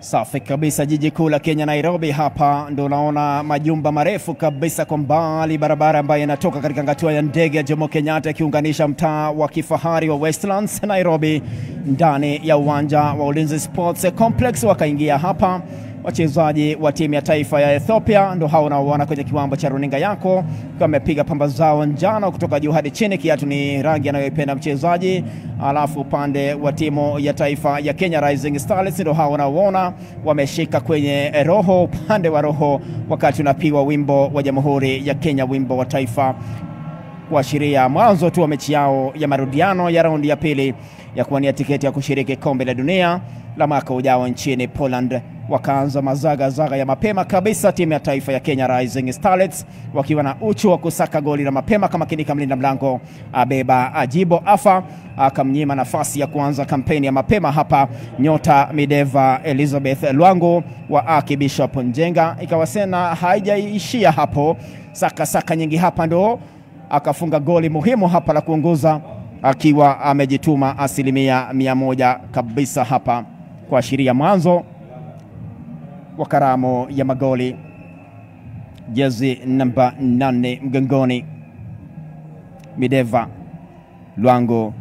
Safi kabisa, jiji kuu la Kenya Nairobi. Hapa ndo naona majumba marefu kabisa kwa mbali, barabara ambayo inatoka katika ngatua ya ndege ya Jomo Kenyatta ikiunganisha mtaa wa kifahari wa Westlands Nairobi ndani ya uwanja wa Ulinzi Sports Complex. Wakaingia hapa wachezaji wa timu ya taifa ya Ethiopia, ndo hao unaoona kwenye kiwambo cha runinga yako, wamepiga pamba zao njano kutoka juu hadi chini. Kiatu ni rangi anayoipenda mchezaji. Alafu upande wa timu ya taifa ya Kenya Rising Stars, ndo hao unaoona wameshika kwenye roho, upande wa roho, wakati unapigwa wimbo wa Jamhuri ya Kenya, wimbo wa taifa, kuashiria mwanzo tu wa mechi yao ya marudiano ya raundi ya pili ya kuwania tiketi ya kushiriki kombe la dunia la mwaka ujao nchini Poland. Wakaanza mazaga ya mapema kabisa timu ya taifa ya Kenya Rising Stars, wakiwa na uchu wa kusaka goli la mapema kama kinika mlinda mlango Abeba Ajibo Afa akamnyima nafasi ya kuanza kampeni ya mapema hapa nyota Mideva Elizabeth Lwangu wa Archbishop Njenga. Ikawasena haijaishia hapo, saka nyingi hapa ndo akafunga goli muhimu hapa la kuongoza, akiwa amejituma 100% kabisa hapa, kuashiria mwanzo wa karamu ya magoli. Jezi namba 8 mgongoni, Mideva Lwangu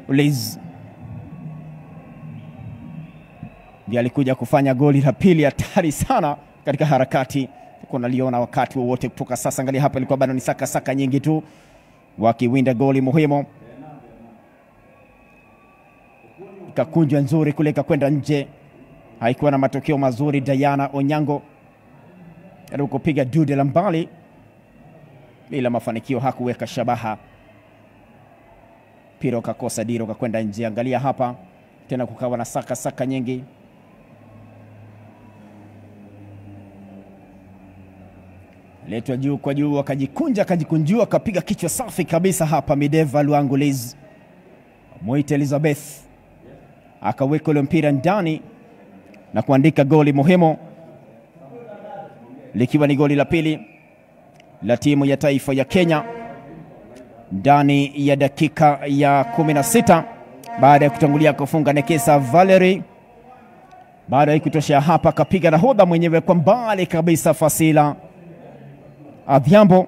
Liz ndiye alikuja kufanya goli la pili hatari sana katika harakati kuna liona wakati wowote kutoka sasa. Angalia hapa, ilikuwa bado ni saka nyingi tu wakiwinda goli muhimu. Kakunjwa nzuri kule kwenda nje, haikuwa na matokeo mazuri. Diana Onyango alikupiga dude la mbali bila mafanikio, hakuweka shabaha. Piro kakosa diro kwenda nje. Angalia hapa tena, kukawa na saka nyingi. Letwa juu kwa juu, akajikunjua, akapiga kichwa safi kabisa hapa. Mideva Lwangu Liz Moite Elizabeth akaweka ule mpira ndani na kuandika goli muhimu, likiwa ni goli la pili la timu ya taifa ya Kenya ndani ya dakika ya 16 baada ya kutangulia kufunga Nekesa Valerie. Baada ya kutosha hapa, kapiga nahodha mwenyewe kwa mbali kabisa Fasila Adhiambo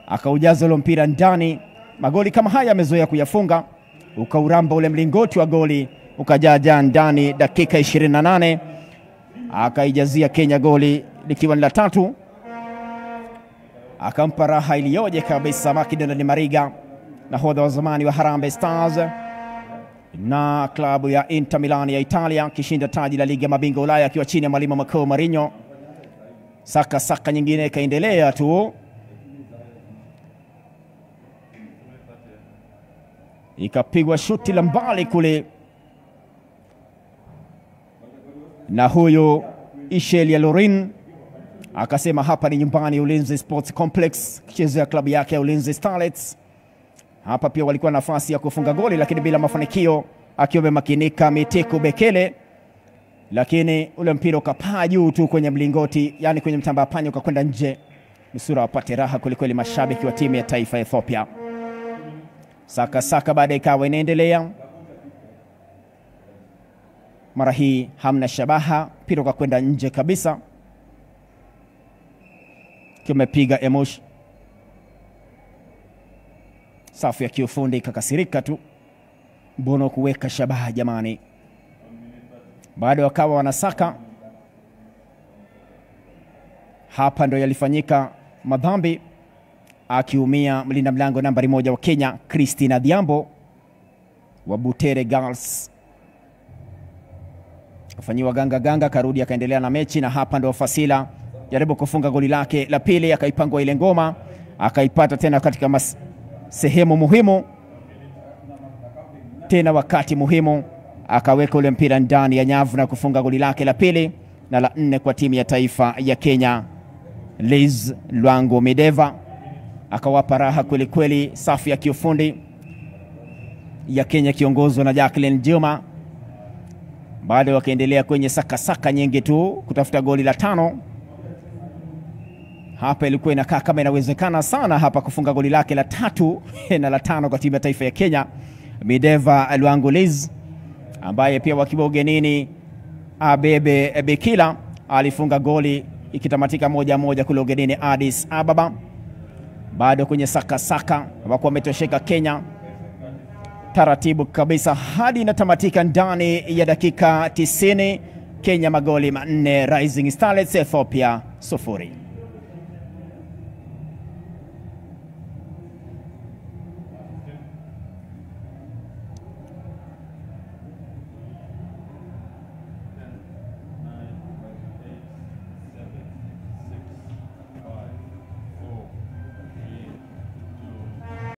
akaujaza ule mpira ndani. Magoli kama haya amezoea kuyafunga, ukauramba ule mlingoti wa goli ukajaja ndani dakika 28, akaijazia Kenya goli likiwa ni la 3. Akampa raha iliyoje kabisa Makidenda ni Mariga, nahodha wa zamani wa Harambee Stars na klabu ya Inter Milan ya Italia, kishinda taji la Liga Mabingwa Ulaya akiwa chini ya mwalimu mkuu Mourinho. Saka nyingine kaendelea tu, ikapigwa shuti la mbali kule na huyo Ishelia Lorin, akasema hapa ni nyumbani Ulinzi Sports Complex, kichezea klabu yake ya Ulinzi Starlets. Hapa pia walikuwa na nafasi ya kufunga goli lakini bila mafanikio, akiwa makinika Miteko Bekele, lakini ule mpira ukapaa juu tu kwenye mlingoti, yani kwenye mtamba panya, ukakwenda nje. Nusura wapate raha kulikweli mashabiki wa timu ya taifa ya Ethiopia. Saka baada ikawa inaendelea. Mara hii hamna shabaha, mpira ukakwenda nje kabisa. Kimepiga Emosh, safu ya kiufundi kakasirika tu, mbona kuweka shabaha jamani. Baada wakawa wanasaka, hapa ndo yalifanyika madhambi, akiumia mlinda mlango nambari 1 wa Kenya Christina Adhiambo wa Butere Girls. Kafanyiwa ganga, karudi akaendelea na mechi. Na hapa ndo Fasila jaribu kufunga goli lake la pili, akaipangwa ile ngoma, akaipata tena katika sehemu muhimu, tena wakati muhimu, akaweka ule mpira ndani ya nyavu na kufunga goli lake la pili na la 4 kwa timu ya taifa ya Kenya. Liz Lwangu Mideva akawapa raha kweli safu ya kiufundi ya Kenya kiongozwa na Jacqueline Juma. Baada wakaendelea kwenye saka nyingi tu kutafuta goli la 5. Hapa ilikuwa inakaa kama inawezekana sana hapa kufunga goli lake la 3 na la 5 kwa timu ya taifa ya Kenya. Mideva Lwangu Liz ambaye pia wakiwa ugenini Abebe Bikila alifunga goli ikitamatika 1-1 kule ugenini Addis Ababa. Bado kwenye saka wako wametosheka Kenya taratibu kabisa hadi inatamatika ndani ya dakika 90. Kenya magoli 4, Rising Starlets Ethiopia 0.